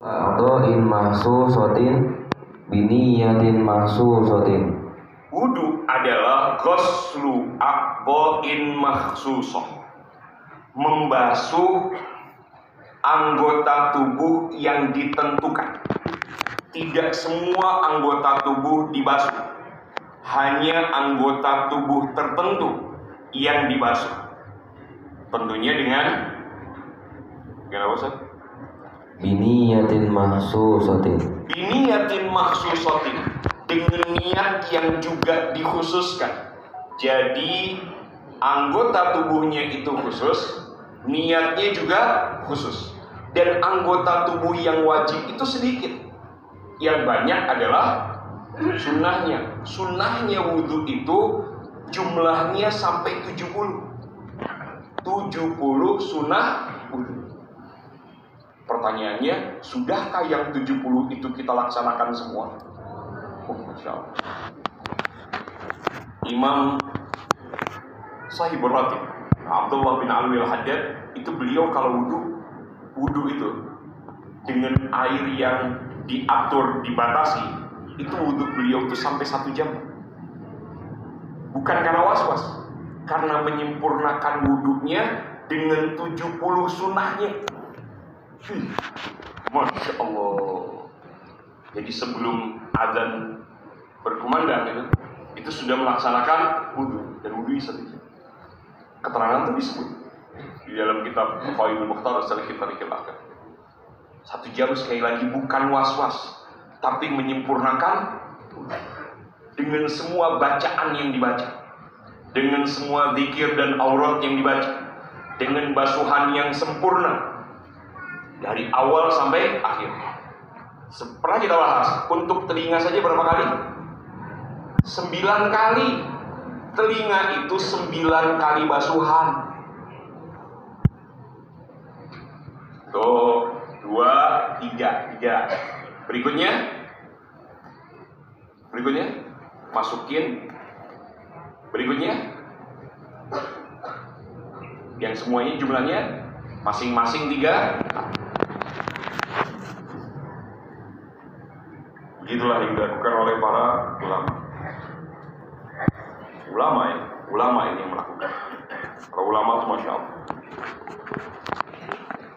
A'dha'in mahsusatin biniyatin mahsusatin. Wudu adalah ghuslu a'dha'in mahsusah, membasuh anggota tubuh yang ditentukan. Tidak semua anggota tubuh dibasuh, hanya anggota tubuh tertentu yang dibasuh. Tentunya dengan apa, Ustaz? Biniyatin mahsusatin. Biniyatin mahsusatin, dengan niat yang juga dikhususkan. Jadi anggota tubuhnya itu khusus, niatnya juga khusus. Dan anggota tubuh yang wajib itu sedikit, yang banyak adalah sunnahnya. Sunnahnya wudhu itu jumlahnya sampai 70 sunnah wudhu. Pertanyaannya, sudahkah yang 70 itu kita laksanakan semua? Masya Allah. Imam Sahibur Ratib Abdullah bin Alwi al-Haddad itu, beliau kalau wudhu itu dengan air yang diatur, dibatasi, itu wudhu beliau itu sampai 1 jam. Bukan karena was-was, karena menyempurnakan wudhunya dengan 70 sunnahnya. Masya Allah. Jadi sebelum azan berkumandang itu sudah melaksanakan wudhu, dan wudhu 1 jam. Keterangan itu disebut di dalam kitab Faidul Mukhtar Salih Tarikil Akhir. 1 jam sekali lagi bukan was-was, tapi menyempurnakan dengan semua bacaan yang dibaca, dengan semua zikir dan aurat yang dibaca, dengan basuhan yang sempurna dari awal sampai akhir. Pernah kita bahas, untuk telinga saja berapa kali? 9 kali. Telinga itu 9 kali basuhan. Tuh, 2, 3. Berikutnya masukin. Berikutnya, yang semuanya jumlahnya masing-masing 3. Begitulah yang dilakukan oleh para ulama ini yang melakukan. Para ulama itu Masya Allah.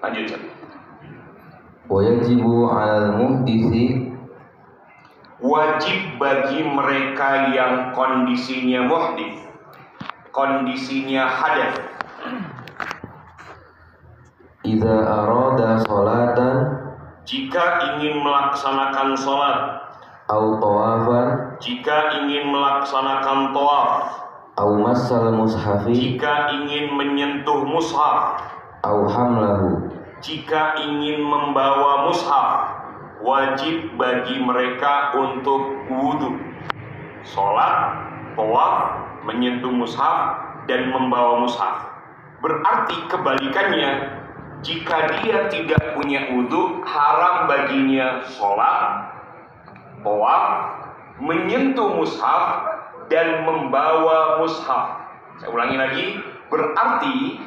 Lanjut. Wajibu 'alal muhdisi, wajib bagi mereka yang kondisinya muhdits, kondisinya hadas, idza arada sholatan, jika ingin melaksanakan sholat, au tawafan, jika ingin melaksanakan tawaf, au massal mushafi, jika ingin menyentuh mushaf, au hamlahu, jika ingin membawa mushaf, wajib bagi mereka untuk wudhu. Sholat, tawaf, menyentuh mushaf, dan membawa mushaf. Berarti kebalikannya, jika dia tidak punya wudhu, haram baginya sholat, tawaf, menyentuh mushaf, dan membawa mushaf. Saya ulangi lagi, berarti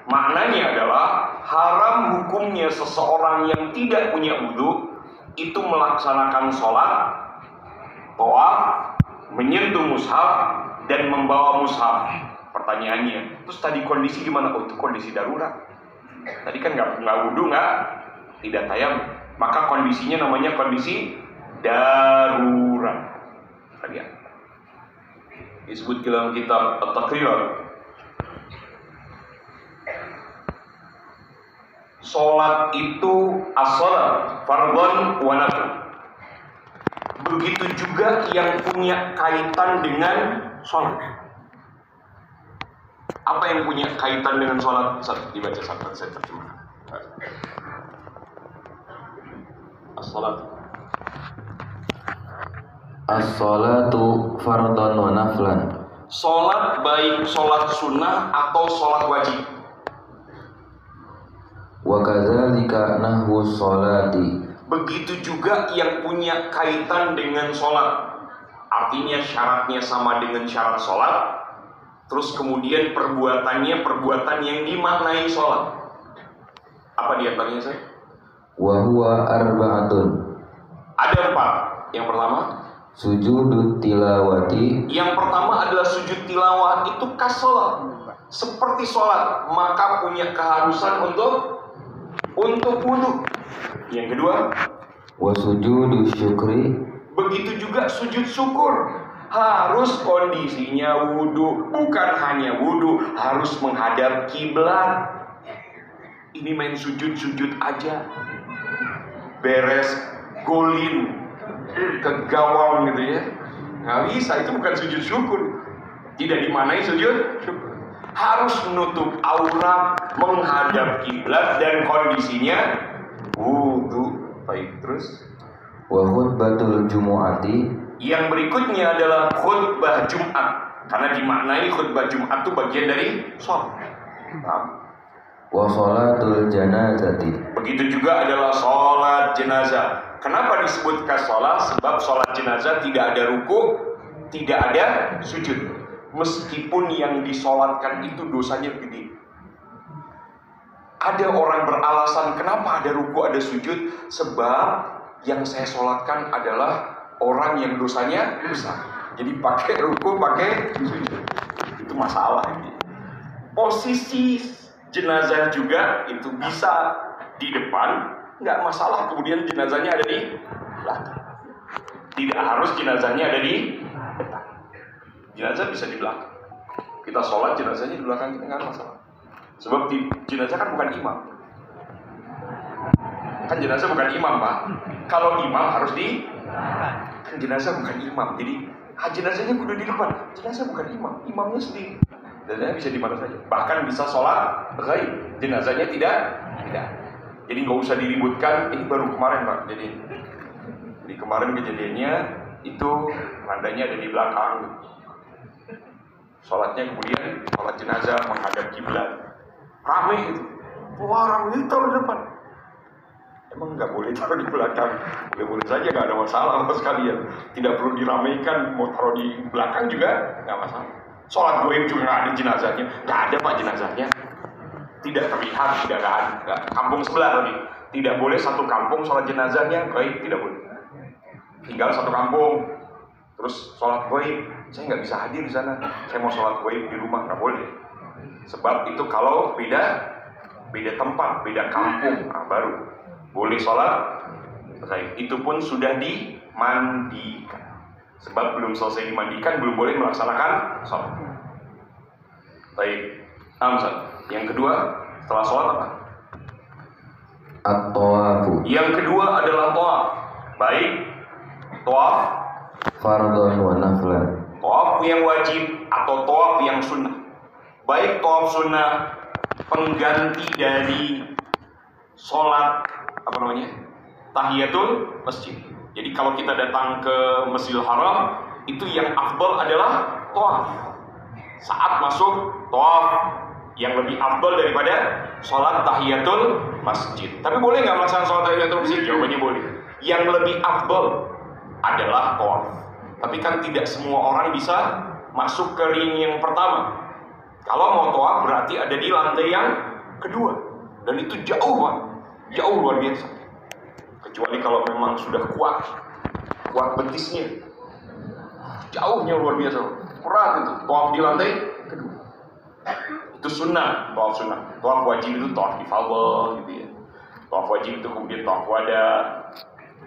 maknanya adalah haram hukumnya seseorang yang tidak punya wudhu itu melaksanakan sholat, tawaf, menyentuh mushaf, dan membawa mushaf. Pertanyaannya, terus tadi kondisi gimana? Oh, itu kondisi darurat. Tadi kan nggak wudhu, tidak tayamum, maka kondisinya namanya kondisi darurat. Lihat, disebut dalam kitab At-Taqriyat. Sholat itu as-sholat fardhon wa nafl. Begitu juga yang punya kaitan dengan sholat. Apa yang punya kaitan dengan sholat? Dibaca sampai saya terjemahkan. As-sholat. as-sholatu fardhon wa naflan. Sholat baik sholat sunnah atau sholat wajib. Wa kadzalika nahwu sholati. Begitu juga yang punya kaitan dengan sholat. Artinya syaratnya sama dengan syarat sholat. Terus kemudian perbuatannya perbuatan yang dimaknai sholat. Apa di antaranya saya? wa huwa arba'atun. Ada 4. Yang pertama, Sujudut tilawati. Yang pertama adalah sujud tilawah, itu kasolat, seperti sholat, maka punya keharusan untuk wudu. Yang kedua, Wa sujudu syukri. begitu juga sujud syukur, harus kondisinya wudu, bukan hanya wudu, harus menghadap kiblat. Ini main sujud-sujud aja, beres golin ke gawang gitu ya, nggak bisa. Itu bukan sujud syukur, tidak dimanai sujud syukur. Harus menutup aurat, menghadap kiblat, dan kondisinya wudu. Baik, terus Wa khutbatul jumu'ati. yang berikutnya adalah khutbah Jumat, karena dimaknai khutbah Jumat itu bagian dari sholat. Nah, Wa sholatul janazati. begitu juga adalah sholat jenazah. Kenapa disebut sholat? Sebab sholat jenazah tidak ada ruku, tidak ada sujud. Meskipun yang disolatkan itu dosanya gede. Ada orang beralasan kenapa ada ruku, ada sujud? Sebab yang saya sholatkan adalah orang yang dosanya besar. Jadi pakai ruku, pakai sujud. Itu masalah ini. Posisi jenazah juga itu bisa di depan, nggak masalah. Kemudian jenazahnya ada di belakang. Tidak harus jenazahnya ada di depan. Jenazah bisa di belakang. Kita sholat jenazahnya di belakang kita, nggak ada masalah. Sebab jenazah kan bukan imam. Kan jenazah bukan imam, Pak. Kalau imam harus di, kan jenazah bukan imam. Jadi jenazahnya kudu di depan. Jenazah bukan imam, imamnya sendiri. Jenazahnya bisa di mana saja. Bahkan bisa sholat ghaib. Jenazahnya tidak. Jadi nggak usah diributkan. Ini baru kemarin, Pak. Jadi kemarin kejadiannya itu randanya ada di belakang. Sholatnya kemudian sholat jenazah menghadap kiblat. Rame itu. Wah, rame itu taruh di depan. Emang nggak boleh taruh di belakang? Boleh saja, nggak ada masalah sama sekalian. Tidak perlu diramaikan. Mau taruh di belakang juga nggak masalah. Sholat goib juga nggak ada jenazahnya. Nggak ada, Pak, jenazahnya. Tidak terlihat, tidak ada. Kampung sebelah tadi. Tidak boleh satu kampung sholat jenazahnya goib, tidak boleh. Tinggal satu kampung, terus sholat goib, saya nggak bisa hadir di sana. Saya mau sholat goib di rumah, nggak boleh. Sebab itu kalau beda tempat, beda kampung, baru boleh sholat goib. Itu pun sudah dimandikan. Sebab belum selesai dimandikan, belum boleh melaksanakan sholat. Baik, yang kedua setelah sholat apa? At-tawafu. Yang kedua adalah tawaf. Baik, tawaf Fardhon wa naflan. tawaf yang wajib atau tawaf yang sunnah. Baik tawaf sunnah, pengganti dari sholat tahiyatul masjid. Jadi kalau kita datang ke Masjidil Haram, itu yang afdal adalah tawaf. Saat masuk tawaf yang lebih afdal daripada sholat tahiyatul masjid. Tapi boleh nggak melaksanakan sholat tahiyatul masjid? Jawabannya boleh. Yang lebih afdal adalah tawaf. Tapi kan tidak semua orang bisa masuk ke ring yang pertama. Kalau mau tawaf berarti ada di lantai yang kedua. Dan itu jauh, Pak. Jauh luar biasa. Kecuali kalau memang sudah kuat betisnya. Jauhnya luar biasa. Berat itu. Tawaf di lantai kedua. Itu sunnah, tawaf sunnah. Tawaf wajib itu tawaf ifadhah gitu ya. Tawaf wajib itu kemudian tawaf wada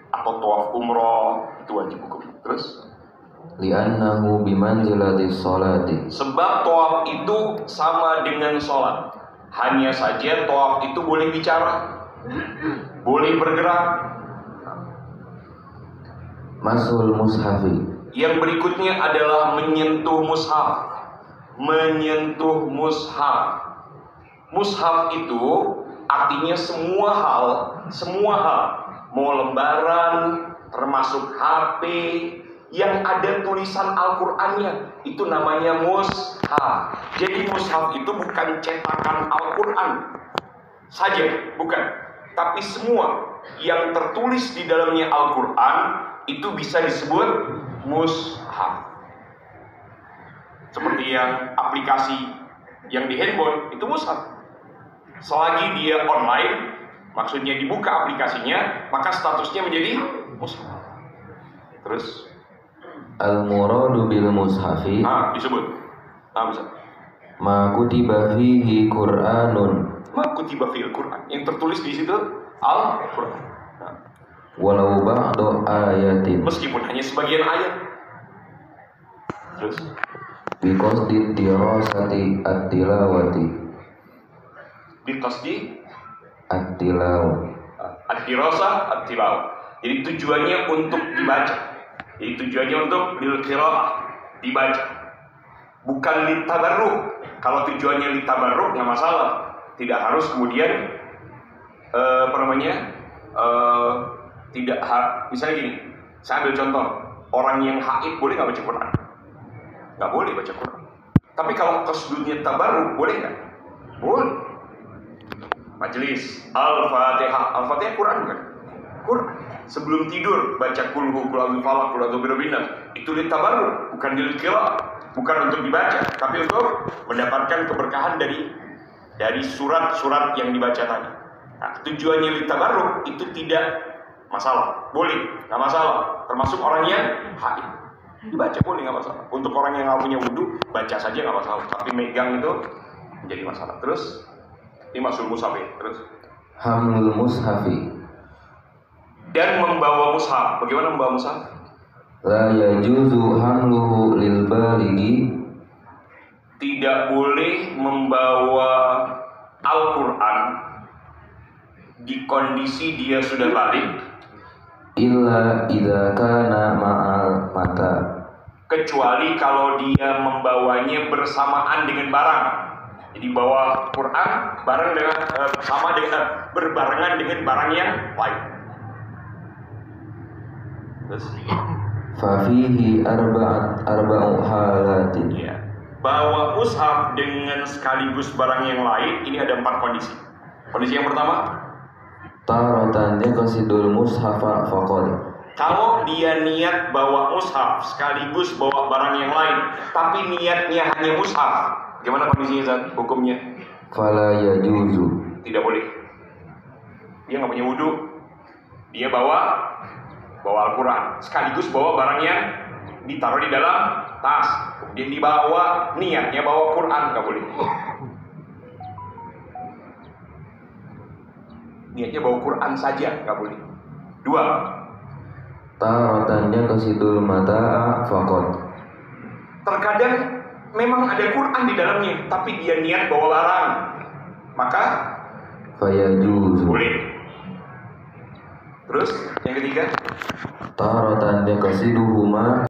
atau tawaf umroh, itu wajib hukum. Terus Li'annahu bimanzilati sholati. sebab tawaf itu sama dengan sholat. Hanya saja tawaf itu boleh bicara, boleh bergerak. Masul mushafi. Yang berikutnya adalah menyentuh mushaf. Menyentuh mushaf. Mushaf itu artinya semua hal, mau lembaran, termasuk HP yang ada tulisan Al-Qur'annya, itu namanya mushaf. Jadi mushaf itu bukan cetakan Al-Qur'an saja, bukan. Tapi semua yang tertulis di dalamnya Al-Qur'an itu bisa disebut mushaf. Seperti yang aplikasi yang di handphone itu mushaf. Selagi dia online, maksudnya dibuka aplikasinya, maka statusnya menjadi mushaf. Terus Al-muradu bil mushafi disebut bisa. ma kutiba fihi Qur'anun, Ma kutiba fil Qur'an, yang tertulis di situ Al-Qur'an. walau ba'du ayatin, Meskipun hanya sebagian ayat. Terus biqasdi dirasati at-tilawati, biqasdi at-tilawah, ad-dirasah at-tilawah. Jadi tujuannya untuk dibaca. Jadi tujuannya untuk lil qiraah, dibaca. Bukan litabarruk. Kalau tujuannya litabarruk nggak masalah. Tidak harus kemudian misalnya gini. Saya ambil contoh, orang yang haid boleh nggak baca Quran? Nggak boleh baca Quran. Tapi kalau qasdunnya tabarruk, boleh nggak? Boleh. Majelis Al-Fatihah. Al-Fatihah Quran bukan? Quran. Sebelum tidur baca kulhu, kulhu falak, kulhu birobinas. Itu litabarruk, bukan lilqiraah, bukan untuk dibaca, tapi untuk mendapatkan keberkahan dari surat-surat yang dibaca tadi. Nah, tujuannya litabarruk itu tidak masalah, boleh, nggak masalah. Termasuk orang yang haid, dibaca boleh, nggak masalah. Untuk orang yang nggak punya wudu, baca saja nggak masalah. Tapi megang itu menjadi masalah. Terus ini masul mushaf. Terus hamlul mushafi, dan membawa mushaf. Bagaimana membawa mushaf? la yajuzu hamluhu lil balighi, Tidak boleh membawa Al-Quran di kondisi dia sudah balik, illa idza kana ma'al mata, kecuali kalau dia membawanya bersamaan dengan barang. Jadi bawa Quran bareng dengan berbarengan dengan barang yang lain. Terus fa fihi arba'u halatin, ya, bawa mushaf dengan sekaligus barang yang lain, ini ada 4 kondisi. Kondisi yang pertama, taratan yaqsidul mushafa faqad, kalau dia niat bawa mushaf sekaligus bawa barang yang lain, tapi niatnya hanya mushaf, gimana kondisinya Zat? Hukumnya fala yajuzu, tidak boleh. Dia nggak punya wudhu, dia bawa Al-Quran sekaligus bawa barang yang ditaruh di dalam tas, kemudian dibawa, niatnya bawa Quran, nggak boleh. Niatnya bawa Quran saja, nggak boleh. 2, taratan yaqsidul mata'a faqad, terkadang memang ada Quran di dalamnya, tapi dia niat bawa barang, maka fayajuzu, boleh. Terus yang ketiga, taratan yaqsiduhuma